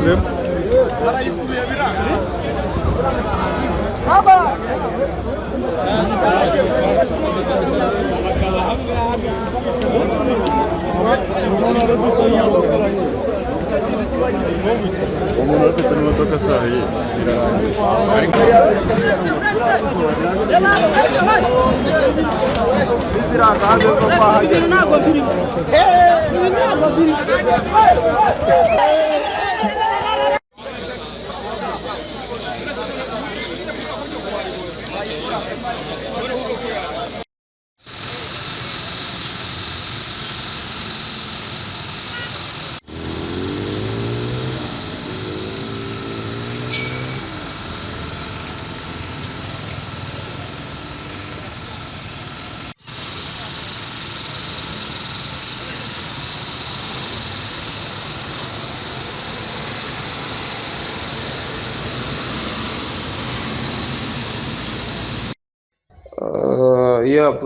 yanyuzemo. Umuntu afite imodoka zahiye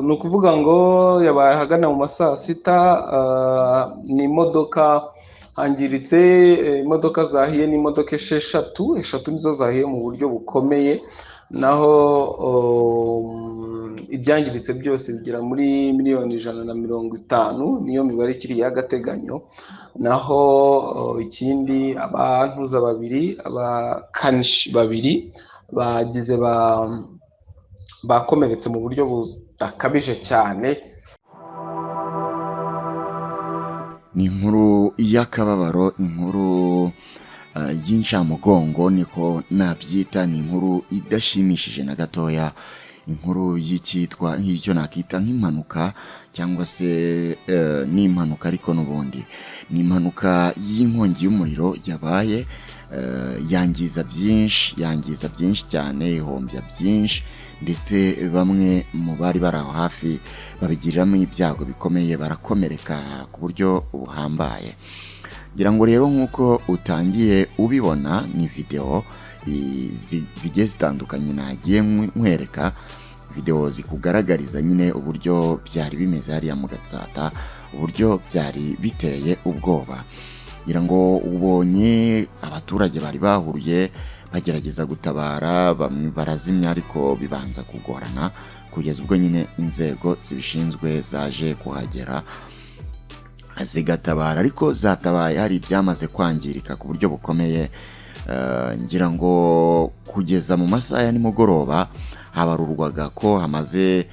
ni ukuvuga ngo yabaye ahagana mu ma saa sita. ni imodoka hangiritse, imodoka zahiye ni imodoka eshatu nizo zahiye mu buryo bukomeye, naho ibyangiritse byose bigera muri miliyoni 150, niyo mibare ikiri y'agateganyo. Naho ikindi abantuza babiri, abakanishi babiri bakomeretse mu buryo budakabije cyane. Ni inkuru y'akababaro, inkuru y'incamugongo niko nabyita. Ni inkuru idashimishije na gatoya, inkuru y'icyo nakita nk'impanuka cyangwa se n'impanuka, ariko n'ubundi ni impanuka y'inkongi y'umuriro yabaye, yangiza byinshi cyane, ihombya byinshi, ndetse bamwe mu bari bari aho hafi babigiriramo ibyago bikomeye, barakomereka ku buryo buhambaye. ngira ngo rero nk'uko utangiye ubibona, ni video zigiye zitandukanye nagiye nkwereka, video zikugaragariza nyine uburyo byari bimeze hariya mu Gatsata, uburyo byari biteye ubwoba. ngira ngo ubonye abaturage bari bahuruye bagerageza gutabara, bamwe barazimya, ariko bibanza kugorana kugeza ubwo nyine inzego zibishinzwe zaje kuhagera zigatabara, ariko zatabaye hari ibyamaze kwangirika ku buryo bukomeye. ngira ngo kugeza mu masaha ya nimugoroba habarurwaga ko hamaze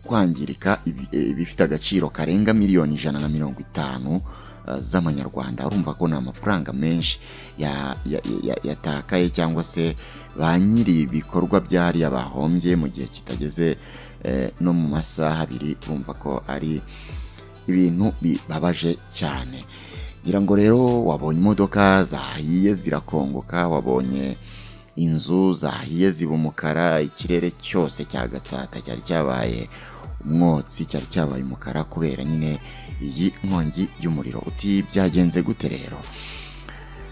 kwangirika ibifite agaciro karenga miliyoni 150 z'amanyarwanda. urumva ko ni amafaranga menshi yatakaye, cyangwa se ba nyiri ibikorwa byari abahombye mu gihe kitageze no mu masaha abiri. urumva ko ari ibintu bibabaje cyane. ngira ngo rero wabonye imodoka zahiye zirakongoka, wabonye inzu zahiye ziba umukara, ikirere cyose cya Gatsata cyari cyabaye umwotsi, cyari cyabaye umukara kubera nyine iyi nkongi y'umuriro. uti byagenze gute rero?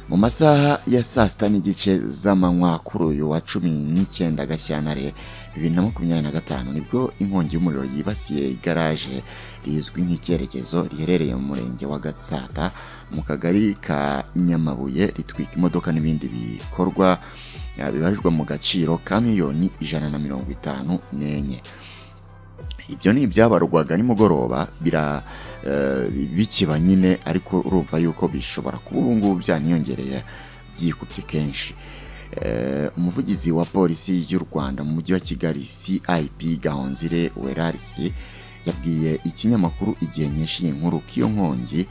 mu masaha ya saa sita n'igice z'amanywa kuri uyu wa 19 Gashyantare 2025 nibwo inkongi y'umuriro yibasiye igaraje rizwi nk'icyerekezo riherereye mu murenge wa Gatsata mu kagari ka Nyamabuye, ritwika imodoka n'ibindi bikorwa bibarirwa mu gaciro ka miliyoni 154. ibyo ni ibyabarwaga nimugoroba bikiba nyine, ariko urumva yuko bishobora kuba ubu ngubu byaniyongereye byikubye kenshi. umuvugizi wa polisi y'u Rwanda mu mujyi wa Kigali, CIP Gahonzire Werarisi, yabwiye ikinyamakuru Igihe nyeshiye inkuru k'iyo nkongi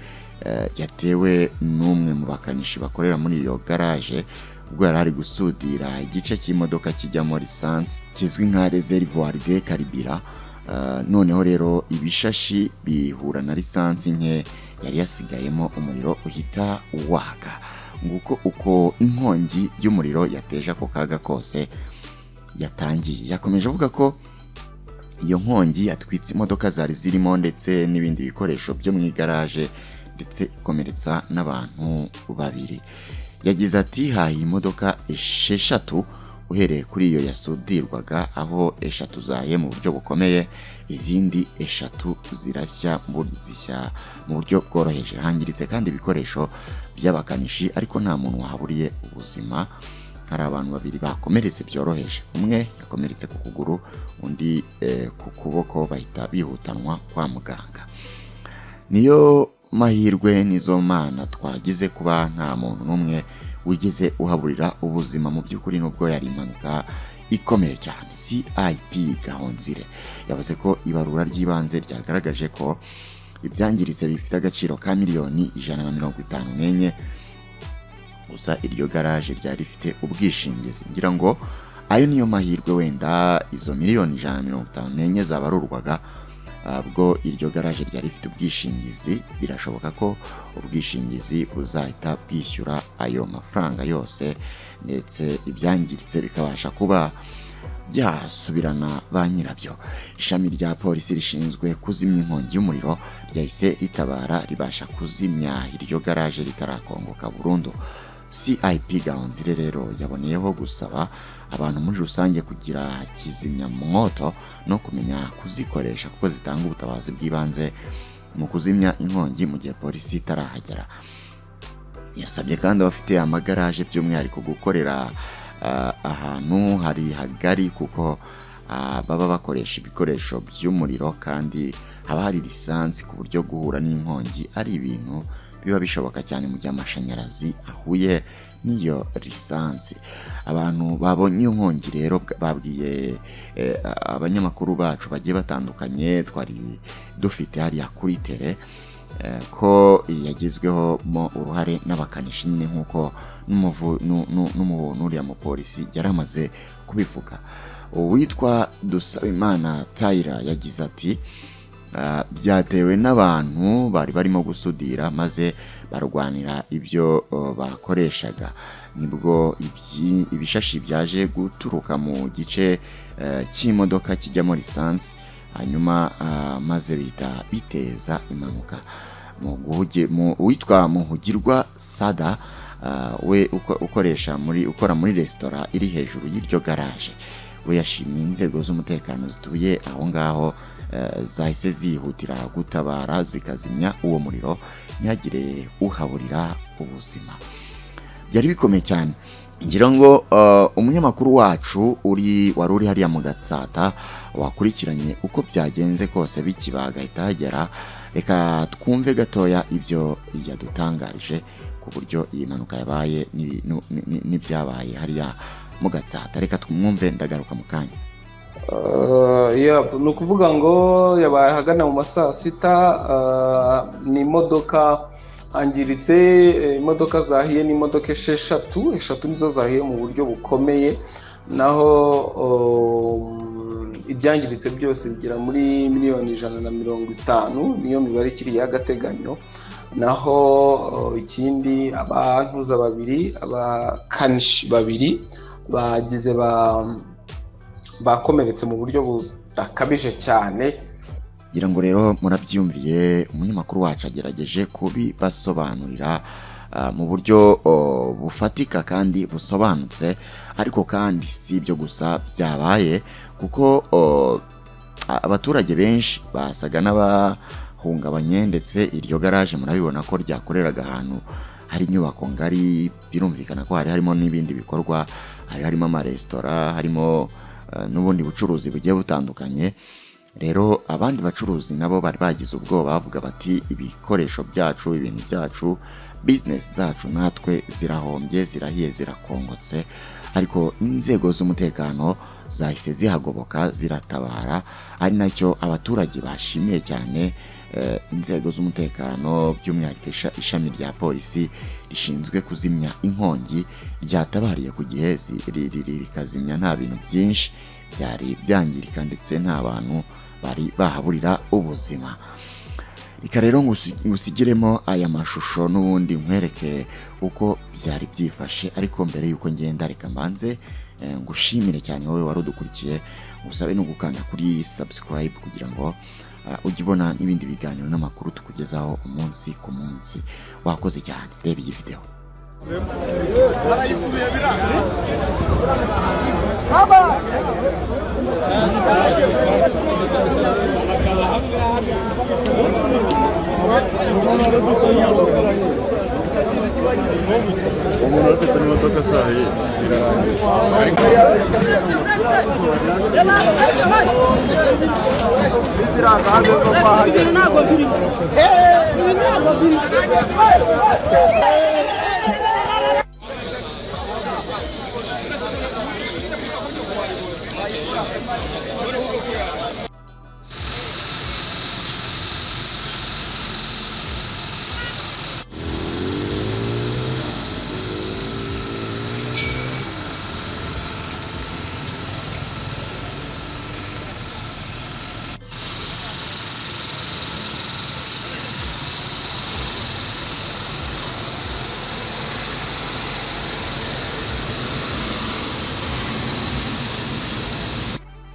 yatewe n'umwe mu bakanishi bakorera muri iyo garage ubwo yari ari gusudira igice cy'imodoka kijyamo lisansi kizwi nka reservoir de carburant. noneho rero ibishashi bihura na lisansi nke yari yasigayemo, umuriro uhita waka. nguko uko inkongi y'umuriro yateje ako kaga kose yatangiye. yakomeje avuga ko iyo nkongi yatwitse imodoka zari zirimo ndetse n'ibindi bikoresho byo mu igaraje, ndetse ikomeretsa n'abantu babiri. yagize ati hahiye imodoka 6 uhereye kuri iyo yasudirwaga aho 3 zahiye mu buryo bukomeye, izindi 3 zirashya mu buryo bworoheje. Hangiritse kandi ibikoresho by'abakanishi, ariko nta muntu wahaburiye ubuzima. Hari abantu 2 bakomeretse byoroheje, umwe yakomeretse ku kuguru, undi ku kuboko, bahita bihutanwa kwa muganga. Niyo mahirwe nizo mana twagize kuba nta muntu n'umwe wigeze uhaburira ubuzima. Mu by'ukuri nubwo yari impanuka ikomeye cyane. CIP Gahonzire yavuze ko ibarura ry'ibanze ryagaragaje ko ibyangiritse bifite agaciro ka miliyoni 154, gusa iryo garage ryari rifite ubwishingizi. Ngira ngo ayo niyo mahirwe, wenda izo miliyoni 154 zabarurwaga bwo iryo garage ryari rifite ubwishingizi, birashoboka ko ubwishingizi buzahita bwishyura ayo mafaranga yose, ndetse ibyangiritse bikabasha kuba byasubirana ba nyirabyo. Ishami rya polisi rishinzwe kuzimya inkongi y'umuriro ryahise ritabara, ribasha kuzimya iryo garage ritarakongoka burundu. CIP Gahonzire rero yaboneyeho gusaba abantu muri rusange kugira kizimyamwoto no kumenya kuzikoresha, kuko zitanga ubutabazi bw'ibanze mu kuzimya inkongi mu gihe polisi itarahagera. Yasabye kandi abafite amagaraje by'umwihariko gukorera ahantu hari hagari, kuko baba bakoresha ibikoresho by'umuriro kandi haba hari lisansi, ku buryo guhura n'inkongi ari ibintu biba bishoboka cyane mu gihe amashanyarazi ahuye n'iyo lisansi. Abantu babonye iyo nkongi rero babwiye abanyamakuru bacu bagiye batandukanye twari dufite hariya kuri tele ko yagizweho mo uruhare n'abakanishi nyine, nk'uko n'uriya mupolisi yaramaze kubivuga. Uwitwa Dusabimana Tyra yagize ati byatewe n'abantu bari barimo gusudira maze barwanira ibyo bakoreshaga, nibwo ibishashi byaje guturuka mu gice cy'imodoka kijyamo lisansi, hanyuma maze bita biteza impanuka. Witwa Muhugirwa Sada we ukora muri resitora iri hejuru y'iryo garage, we yashimiye inzego z'umutekano zituye aho ngaho zahise zihutira gutabara zikazimya uwo muriro ntihagire uhaburira ubuzima. Byari bikomeye cyane. Ngira ngo umunyamakuru wacu wari uri hariya mu Gatsata wakurikiranye uko byagenze kose bikibaga itagera, reka twumve gatoya ibyo yadutangarije ku buryo iyi mpanuka yabaye n'ibyabaye hariya mu Gatsata. Reka twumve, ndagaruka mu kanya. Ni ukuvuga ngo yabaye ahagana mu masaa 6, ni imodoka hangiritse, imodoka zahiye ni imodoka 6 nizo zahiye mu buryo bukomeye, naho ibyangiritse byose bigera muri miliyoni 150, niyo mibare ikiri y'agateganyo. Naho ikindi abantuza 2, abakanishi 2 bagize bakomeretse mu buryo budakabije cyane. Ngira ngo rero murabyumviye, umunyamakuru wacu agerageje kubibasobanurira mu buryo bufatika kandi busobanutse, ariko kandi si ibyo gusa byabaye, kuko abaturage benshi basaga n'abahungabanye, ndetse iryo garage murabibona ko ryakoreraga ahantu hari inyubako ngari, birumvikana ko hari harimo n'ibindi bikorwa, hari harimo amaresitora, harimo n'ubundi bucuruzi bugiye butandukanye. Rero abandi bacuruzi nabo bari bagize ubwoba, bavuga bati ibikoresho byacu, ibintu byacu, business zacu natwe zirahombye, zirahiye, zirakongotse. Ariko inzego z'umutekano zahise zihagoboka ziratabara, ari nacyo abaturage bashimiye cyane. Inzego z'umutekano by'umwihariko ishami rya polisi rishinzwe kuzimya inkongi ryatabariye ku gihe, rikazimya nta bintu byinshi byari byangirika, ndetse nta bantu bari bahaburira ubuzima. Reka rero ngusigiremo aya mashusho n'ubundi nkwereke uko byari byifashe, ariko mbere y'uko ngenda reka mbanze ngushimire cyane wowe wari udukurikiye, usabe no gukanda kuri subscribe kugira ngo ujye ubona n'ibindi biganiro n'amakuru tukugezaho umunsi ku munsi. Wakoze cyane, reba iyi video. umuntu ufite imodoka sahi Ntabwo